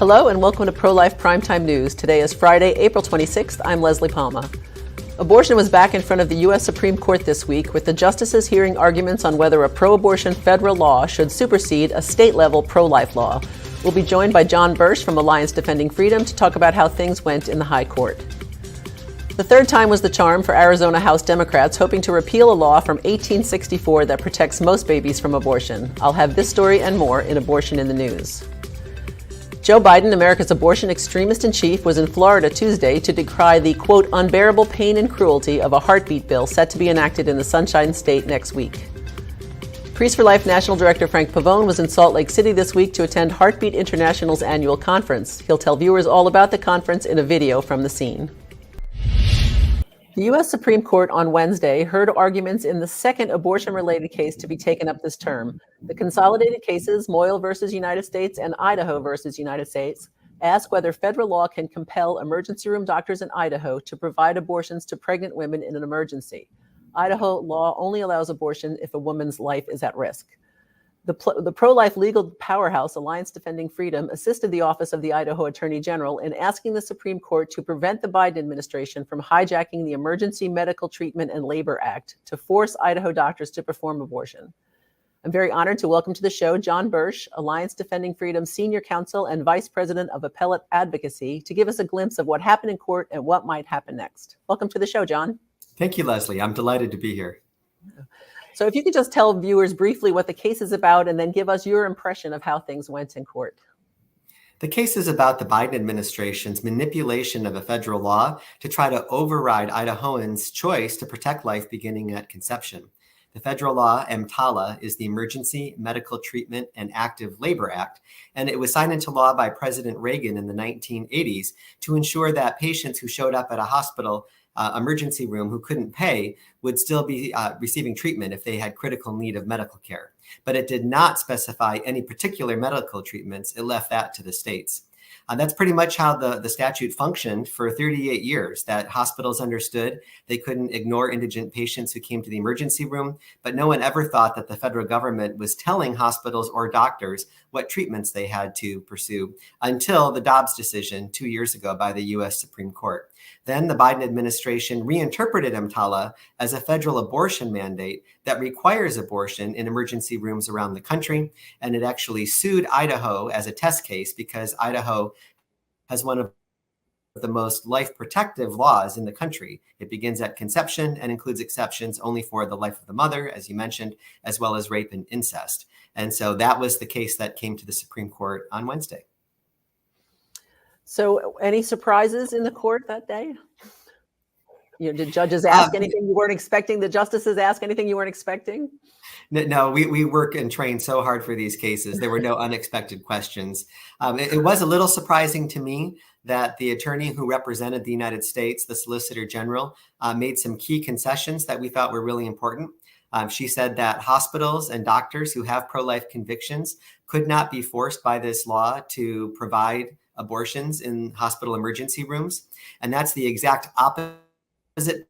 Hello and welcome to Pro-Life Primetime News. Today is Friday, April 26th. I'm Leslie Palma. Abortion was back in front of the U.S. Supreme Court this week, with the justices hearing arguments on whether a pro-abortion federal law should supersede a state-level pro-life law. We'll be joined by John Bursch from Alliance Defending Freedom to talk about how things went in the high court. The third time was the charm for Arizona House Democrats, hoping to repeal a law from 1864 that protects most babies from abortion. I'll have this story and more in Abortion in the News. Joe Biden, America's abortion extremist-in-chief, was in Florida Tuesday to decry the, quote, unbearable pain and cruelty of a heartbeat bill set to be enacted in the Sunshine State next week. Priests for Life National Director Frank Pavone was in Salt Lake City this week to attend Heartbeat International's annual conference. He'll tell viewers all about the conference in a video from the scene. The U.S. Supreme Court on Wednesday heard arguments in the second abortion-related case to be taken up this term. The consolidated cases, Moyle versus United States and Idaho versus United States, ask whether federal law can compel emergency room doctors in Idaho to provide abortions to pregnant women in an emergency. Idaho law only allows abortion if a woman's life is at risk. The pro-life legal powerhouse, Alliance Defending Freedom, assisted the Office of the Idaho Attorney General in asking the Supreme Court to prevent the Biden administration from hijacking the Emergency Medical Treatment and Labor Act to force Idaho doctors to perform abortion. I'm very honored to welcome to the show John Bursch, Alliance Defending Freedom Senior Counsel and Vice President of Appellate Advocacy, to give us a glimpse of what happened in court and what might happen next. Welcome to the show, John. Thank you, Leslie. I'm delighted to be here. So if you could just tell viewers briefly what the case is about and then give us your impression of how things went in court. The case is about the Biden administration's manipulation of a federal law to try to override Idahoans' choice to protect life beginning at conception. The federal law, EMTALA, is the Emergency Medical Treatment and Active Labor Act, and it was signed into law by President Reagan in the 1980s to ensure that patients who showed up at a hospital emergency room who couldn't pay would still be receiving treatment if they had critical need of medical care. But it did not specify any particular medical treatments. It left that to the states. That's pretty much how the statute functioned for 38 years, that hospitals understood they couldn't ignore indigent patients who came to the emergency room, but no one ever thought that the federal government was telling hospitals or doctors what treatments they had to pursue until the Dobbs decision 2 years ago by the U.S. Supreme Court. Then the Biden administration reinterpreted EMTALA as a federal abortion mandate that requires abortion in emergency rooms around the country. And it actually sued Idaho as a test case because Idaho has one of the most life protective laws in the country. It begins at conception and includes exceptions only for the life of the mother, as you mentioned, as well as rape and incest. And so that was the case that came to the Supreme Court on Wednesday. So any surprises in the court that day? Did judges ask anything you weren't expecting? The justices ask anything you weren't expecting? No, we work and train so hard for these cases. There were no unexpected questions. It was a little surprising to me that the attorney who represented the United States, the Solicitor General, made some key concessions that we thought were really important. She said that hospitals and doctors who have pro-life convictions could not be forced by this law to provide abortions in hospital emergency rooms. And that's the exact opposite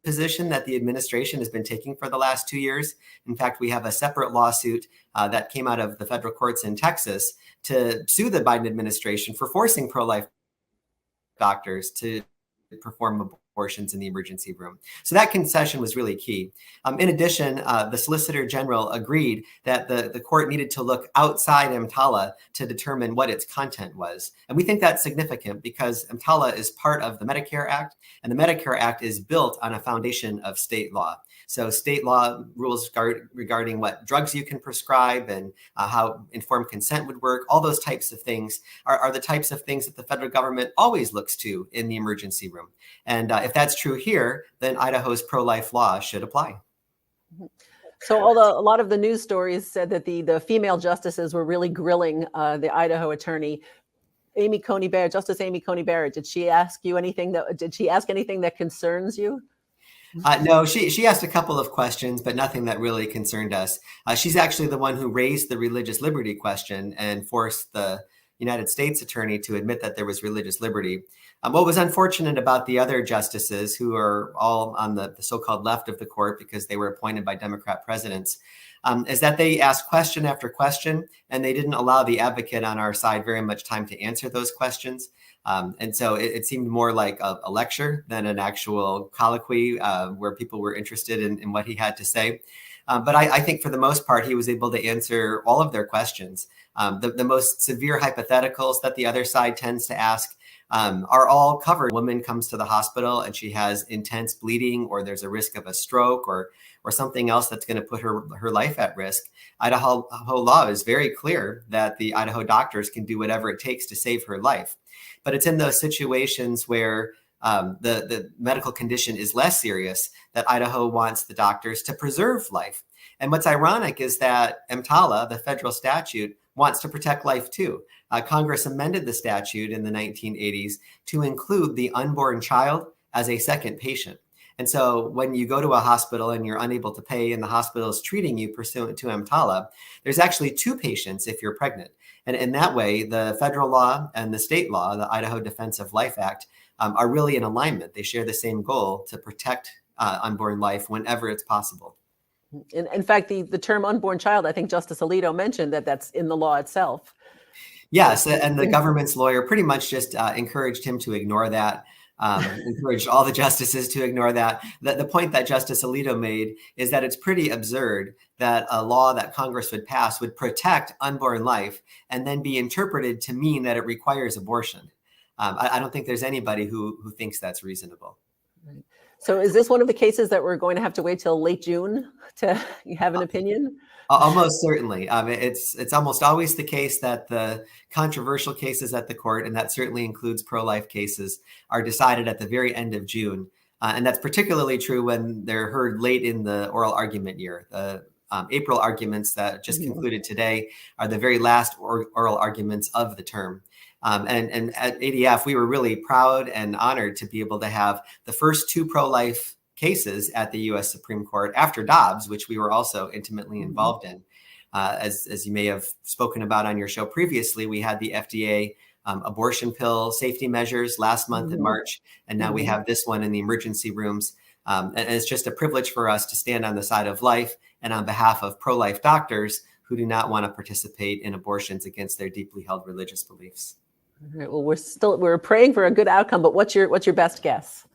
position that the administration has been taking for the last 2 years. In fact, we have a separate lawsuit that came out of the federal courts in Texas to sue the Biden administration for forcing pro-life doctors to perform abortions in the emergency room. So that concession was really key. In addition, the Solicitor General agreed that the court needed to look outside EMTALA to determine what its content was. And we think that's significant because EMTALA is part of the Medicare Act, and the Medicare Act is built on a foundation of state law. So state law rules regarding what drugs you can prescribe and how informed consent would work, all those types of things are the types of things that the federal government always looks to in the emergency room. And if that's true here, then Idaho's pro-life law should apply. So a lot of the news stories said that the female justices were really grilling the Idaho attorney. Justice Amy Coney Barrett, did she ask anything that concerns you? No, she asked a couple of questions, but nothing that really concerned us. She's actually the one who raised the religious liberty question and forced the United States attorney to admit that there was religious liberty. What was unfortunate about the other justices, who are all on the so-called left of the court because they were appointed by Democrat presidents, is that they asked question after question, and they didn't allow the advocate on our side very much time to answer those questions. And so it seemed more like a lecture than an actual colloquy where people were interested in what he had to say. But I think for the most part, he was able to answer all of their questions. The most severe hypotheticals that the other side tends to ask are all covered. A woman comes to the hospital and she has intense bleeding, or there's a risk of a stroke, or something else that's going to put her life at risk. Idaho law is very clear that the Idaho doctors can do whatever it takes to save her life. But it's in those situations where the medical condition is less serious that Idaho wants the doctors to preserve life. And what's ironic is that EMTALA, the federal statute, wants to protect life too. Congress amended the statute in the 1980s to include the unborn child as a second patient. And so when you go to a hospital and you're unable to pay and the hospital is treating you pursuant to EMTALA, there's actually two patients if you're pregnant. And in that way, the federal law and the state law, the Idaho Defense of Life Act, are really in alignment. They share the same goal to protect unborn life whenever it's possible. In fact, the term unborn child, I think Justice Alito mentioned that's in the law itself. Yes, and the government's lawyer pretty much just encouraged him to ignore that, encouraged all the justices to ignore that. The point that Justice Alito made is that it's pretty absurd that a law that Congress would pass would protect unborn life and then be interpreted to mean that it requires abortion. I don't think there's anybody who thinks that's reasonable. Right. So is this one of the cases that we're going to have to wait till late June to have an opinion? Almost certainly. It's almost always the case that the controversial cases at the court, and that certainly includes pro-life cases, are decided at the very end of June. And that's particularly true when they're heard late in the oral argument year. The April arguments that just concluded today are the very last oral arguments of the term. And at ADF, we were really proud and honored to be able to have the first two pro-life cases at the U.S. Supreme Court after Dobbs, which we were also intimately involved in. As you may have spoken about on your show previously, we had the FDA abortion pill safety measures last month in March, and now we have this one in the emergency rooms. And it's just a privilege for us to stand on the side of life and on behalf of pro-life doctors who do not want to participate in abortions against their deeply held religious beliefs. All right, well, we're praying for a good outcome, but what's your best guess?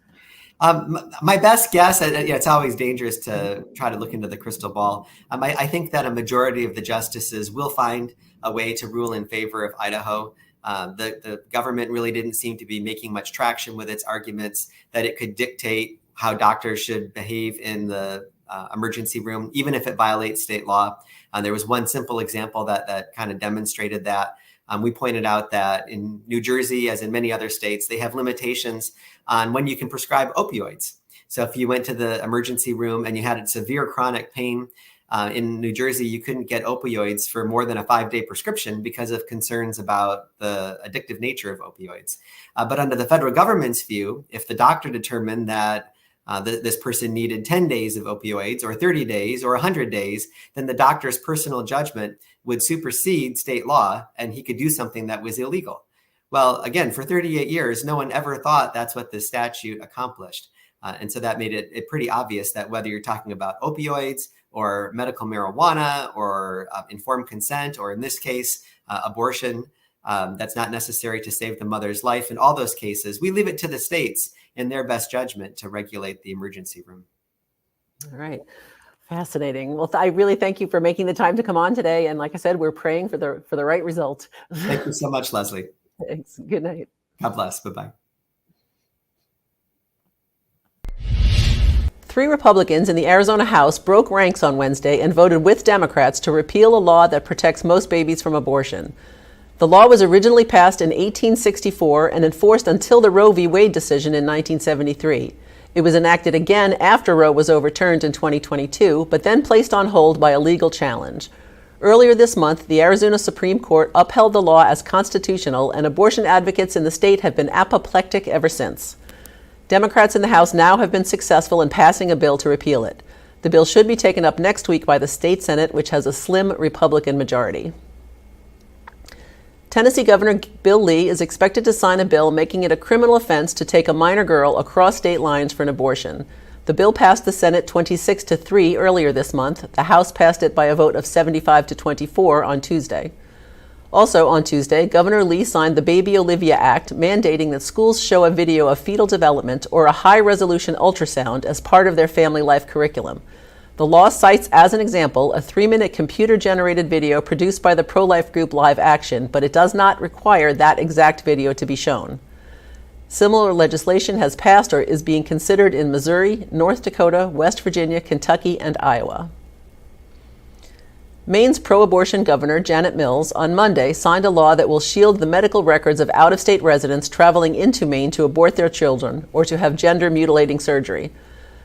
My best guess, it's always dangerous to try to look into the crystal ball. I think that a majority of the justices will find a way to rule in favor of Idaho. The government really didn't seem to be making much traction with its arguments that it could dictate how doctors should behave in the emergency room, even if it violates state law. There was one simple example that kind of demonstrated that. We pointed out that in New Jersey, as in many other states, they have limitations on when you can prescribe opioids. So if you went to the emergency room and you had severe chronic pain, in New Jersey, you couldn't get opioids for more than a 5-day prescription because of concerns about the addictive nature of opioids. But under the federal government's view, if the doctor determined that this person needed 10 days of opioids or 30 days or 100 days, then the doctor's personal judgment would supersede state law and he could do something that was illegal. Well, again, for 38 years, no one ever thought that's what this statute accomplished. And so that made it pretty obvious that whether you're talking about opioids or medical marijuana or informed consent, or in this case, abortion, that's not necessary to save the mother's life. In all those cases, we leave it to the states in their best judgment to regulate the emergency room. All right. Fascinating. Well, I really thank you for making the time to come on today. And like I said, we're praying for the right result. Thank you so much, Leslie. Thanks. Good night. God bless. Bye-bye. 3 Republicans in the Arizona House broke ranks on Wednesday and voted with Democrats to repeal a law that protects most babies from abortion. The law was originally passed in 1864 and enforced until the Roe v. Wade decision in 1973. It was enacted again after Roe was overturned in 2022, but then placed on hold by a legal challenge. Earlier this month, the Arizona Supreme Court upheld the law as constitutional, and abortion advocates in the state have been apoplectic ever since. Democrats in the House now have been successful in passing a bill to repeal it. The bill should be taken up next week by the state Senate, which has a slim Republican majority. Tennessee Governor Bill Lee is expected to sign a bill making it a criminal offense to take a minor girl across state lines for an abortion. The bill passed the Senate 26-3 earlier this month. The House passed it by a vote of 75-24 on Tuesday. Also on Tuesday, Governor Lee signed the Baby Olivia Act, mandating that schools show a video of fetal development or a high-resolution ultrasound as part of their family life curriculum. The law cites as an example a 3-minute computer-generated video produced by the pro-life group Live Action, but it does not require that exact video to be shown. Similar legislation has passed or is being considered in Missouri, North Dakota, West Virginia, Kentucky, and Iowa. Maine's pro-abortion governor, Janet Mills, on Monday signed a law that will shield the medical records of out-of-state residents traveling into Maine to abort their children or to have gender-mutilating surgery.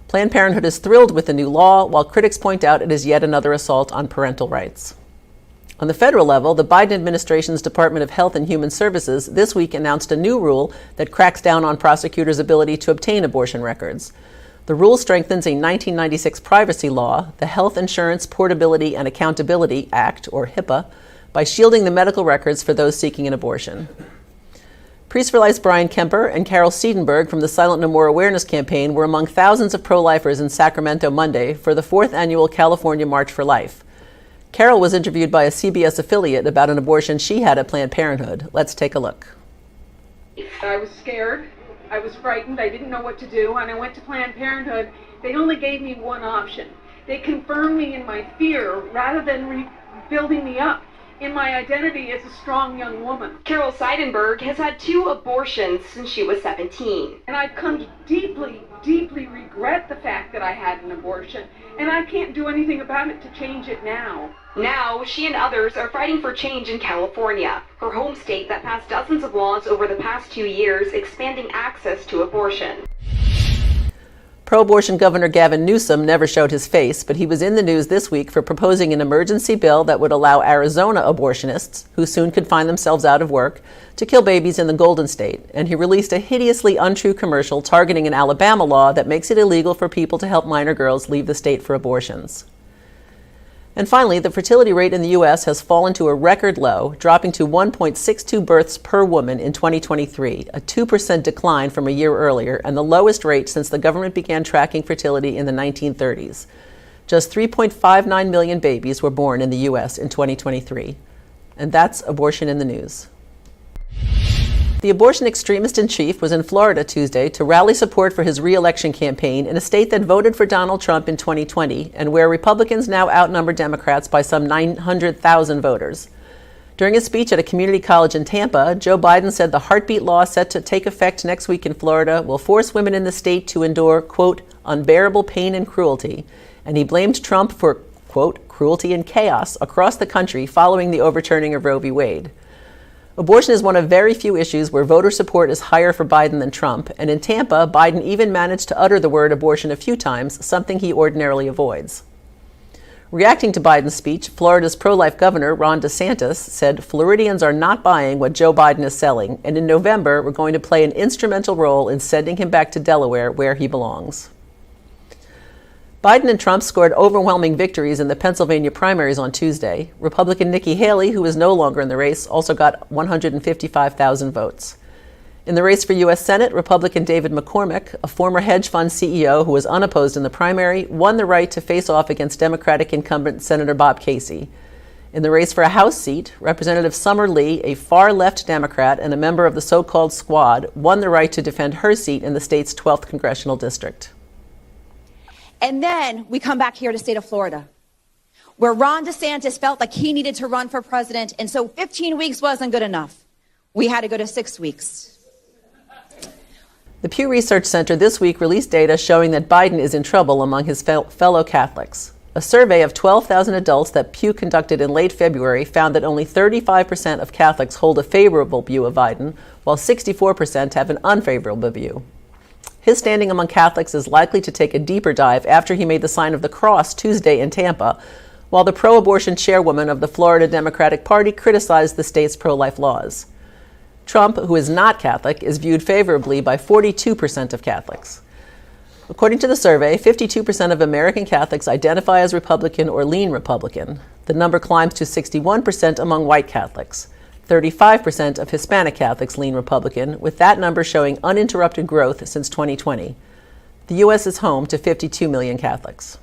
Planned Parenthood is thrilled with the new law, while critics point out it is yet another assault on parental rights. On the federal level, the Biden administration's Department of Health and Human Services this week announced a new rule that cracks down on prosecutors' ability to obtain abortion records. The rule strengthens a 1996 privacy law, the Health Insurance Portability and Accountability Act, or HIPAA, by shielding the medical records for those seeking an abortion. Priests for Life's Brian Kemper and Carol Siedenberg from the Silent No More Awareness Campaign were among thousands of pro-lifers in Sacramento Monday for the 4th annual California March for Life. Carol was interviewed by a CBS affiliate about an abortion she had at Planned Parenthood. Let's take a look. I was scared. I was frightened. I didn't know what to do. And I went to Planned Parenthood. They only gave me one option. They confirmed me in my fear rather than rebuilding me up in my identity as a strong young woman. Carol Seidenberg has had 2 abortions since she was 17. And I've come to deeply, deeply regret the fact that I had an abortion. And I can't do anything about it to change it now. Now, she and others are fighting for change in California, her home state that passed dozens of laws over the past 2 years expanding access to abortion. Pro-abortion Governor Gavin Newsom never showed his face, but he was in the news this week for proposing an emergency bill that would allow Arizona abortionists, who soon could find themselves out of work, to kill babies in the Golden State. And he released a hideously untrue commercial targeting an Alabama law that makes it illegal for people to help minor girls leave the state for abortions. And finally, the fertility rate in the U.S. has fallen to a record low, dropping to 1.62 births per woman in 2023, a 2% decline from a year earlier, and the lowest rate since the government began tracking fertility in the 1930s. Just 3.59 million babies were born in the U.S. in 2023. And that's Abortion in the News. The abortion extremist-in-chief was in Florida Tuesday to rally support for his re-election campaign in a state that voted for Donald Trump in 2020 and where Republicans now outnumber Democrats by some 900,000 voters. During a speech at a community college in Tampa, Joe Biden said the heartbeat law set to take effect next week in Florida will force women in the state to endure, quote, unbearable pain and cruelty, and he blamed Trump for, quote, cruelty and chaos across the country following the overturning of Roe v. Wade. Abortion is one of very few issues where voter support is higher for Biden than Trump, and in Tampa, Biden even managed to utter the word abortion a few times, something he ordinarily avoids. Reacting to Biden's speech, Florida's pro-life governor, Ron DeSantis, said Floridians are not buying what Joe Biden is selling, and in November, we're going to play an instrumental role in sending him back to Delaware, where he belongs. Biden and Trump scored overwhelming victories in the Pennsylvania primaries on Tuesday. Republican Nikki Haley, who is no longer in the race, also got 155,000 votes. In the race for U.S. Senate, Republican David McCormick, a former hedge fund CEO who was unopposed in the primary, won the right to face off against Democratic incumbent Senator Bob Casey. In the race for a House seat, Representative Summer Lee, a far-left Democrat and a member of the so-called Squad, won the right to defend her seat in the state's 12th congressional district. And then we come back here to the state of Florida, where Ron DeSantis felt like he needed to run for president, and so 15 weeks wasn't good enough. We had to go to 6 weeks. The Pew Research Center this week released data showing that Biden is in trouble among his fellow Catholics. A survey of 12,000 adults that Pew conducted in late February found that only 35% of Catholics hold a favorable view of Biden, while 64% have an unfavorable view. His standing among Catholics is likely to take a deeper dive after he made the sign of the cross Tuesday in Tampa, while the pro-abortion chairwoman of the Florida Democratic Party criticized the state's pro-life laws. Trump, who is not Catholic, is viewed favorably by 42% of Catholics. According to the survey, 52% of American Catholics identify as Republican or lean Republican. The number climbs to 61% among white Catholics. 35% of Hispanic Catholics lean Republican, with that number showing uninterrupted growth since 2020. The U.S. is home to 52 million Catholics.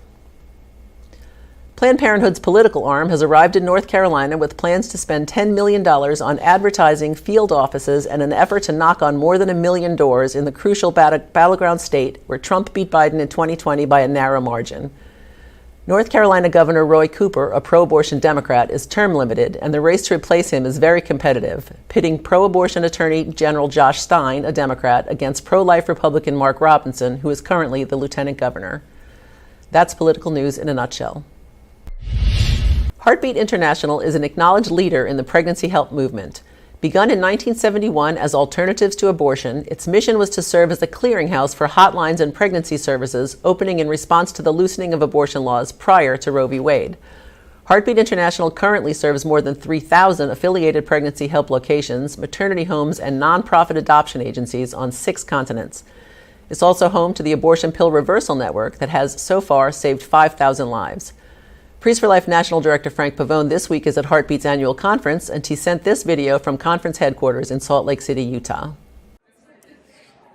Planned Parenthood's political arm has arrived in North Carolina with plans to spend $10 million on advertising, field offices, and an effort to knock on more than 1 million doors in the crucial battleground state where Trump beat Biden in 2020 by a narrow margin. North Carolina Governor Roy Cooper, a pro-abortion Democrat, is term limited, and the race to replace him is very competitive, pitting pro-abortion Attorney General Josh Stein, a Democrat, against pro-life Republican Mark Robinson, who is currently the lieutenant governor. That's political news in a nutshell. Heartbeat International is an acknowledged leader in the pregnancy help movement. Begun in 1971 as Alternatives to Abortion, its mission was to serve as a clearinghouse for hotlines and pregnancy services, opening in response to the loosening of abortion laws prior to Roe v. Wade. Heartbeat International currently serves more than 3,000 affiliated pregnancy help locations, maternity homes, and nonprofit adoption agencies on 6 continents. It's also home to the Abortion Pill Reversal Network that has so far saved 5,000 lives. Priests for Life National Director Frank Pavone this week is at Heartbeat's annual conference, and he sent this video from conference headquarters in Salt Lake City, Utah.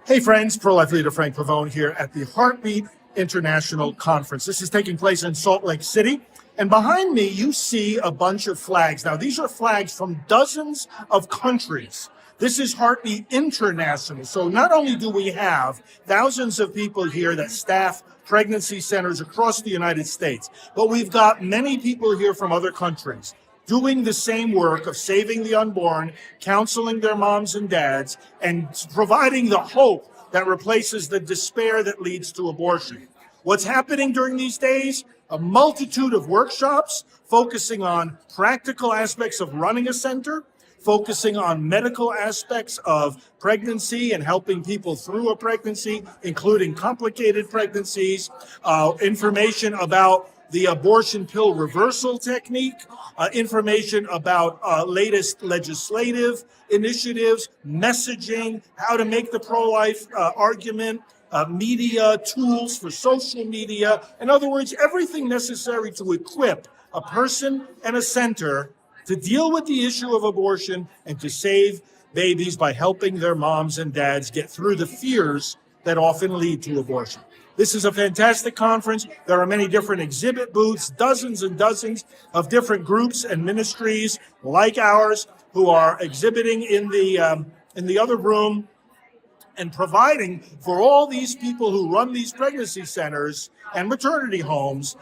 Hey friends, pro-life leader Frank Pavone here at the Heartbeat International Conference. This is taking place in Salt Lake City, and behind me you see a bunch of flags. Now these are flags from dozens of countries. This is Heartbeat International. So not only do we have thousands of people here that staff pregnancy centers across the United States, but we've got many people here from other countries doing the same work of saving the unborn, counseling their moms and dads, and providing the hope that replaces the despair that leads to abortion. What's happening during these days? A multitude of workshops focusing on practical aspects of running a center, focusing on medical aspects of pregnancy and helping people through a pregnancy, including complicated pregnancies, information about the abortion pill reversal technique, information about latest legislative initiatives, messaging, how to make the pro-life argument, media tools for social media. In other words, everything necessary to equip a person and a center to deal with the issue of abortion and to save babies by helping their moms and dads get through the fears that often lead to abortion. This is a fantastic conference. There are many different exhibit booths, dozens and dozens of different groups and ministries like ours who are exhibiting in the other room and providing for all these people who run these pregnancy centers and maternity homes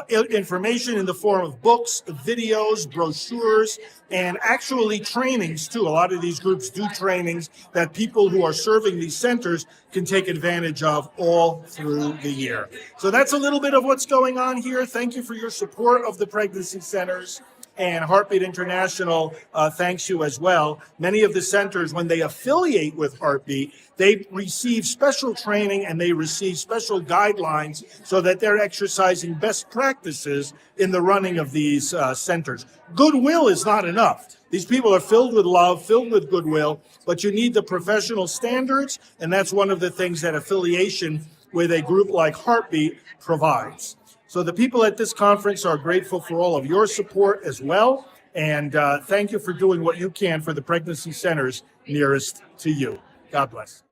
information in the form of books, videos, brochures, and actually trainings too. A lot of these groups do trainings that people who are serving these centers can take advantage of all through the year. So that's a little bit of what's going on here. Thank you for your support of the pregnancy centers. And Heartbeat International thanks you as well. Many of the centers, when they affiliate with Heartbeat, they receive special training and they receive special guidelines so that they're exercising best practices in the running of these centers. Goodwill is not enough. These people are filled with love, filled with goodwill, but you need the professional standards, and that's one of the things that affiliation with a group like Heartbeat provides. So the people at this conference are grateful for all of your support as well. And thank you for doing what you can for the pregnancy centers nearest to you. God bless.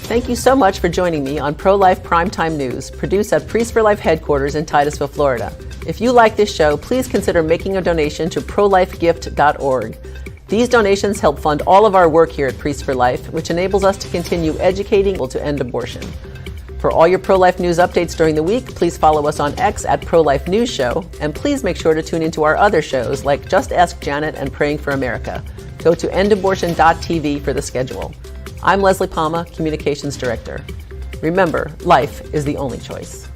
Thank you so much for joining me on Pro-Life Primetime News, produced at Priests for Life headquarters in Titusville, Florida. If you like this show, please consider making a donation to prolifegift.org. These donations help fund all of our work here at Priests for Life, which enables us to continue educating people to end abortion. For all your pro-life news updates during the week, please follow us on X at Pro-Life News Show, and please make sure to tune into our other shows like Just Ask Janet and Praying for America. Go to endabortion.tv for the schedule. I'm Leslie Palma, Communications Director. Remember, life is the only choice.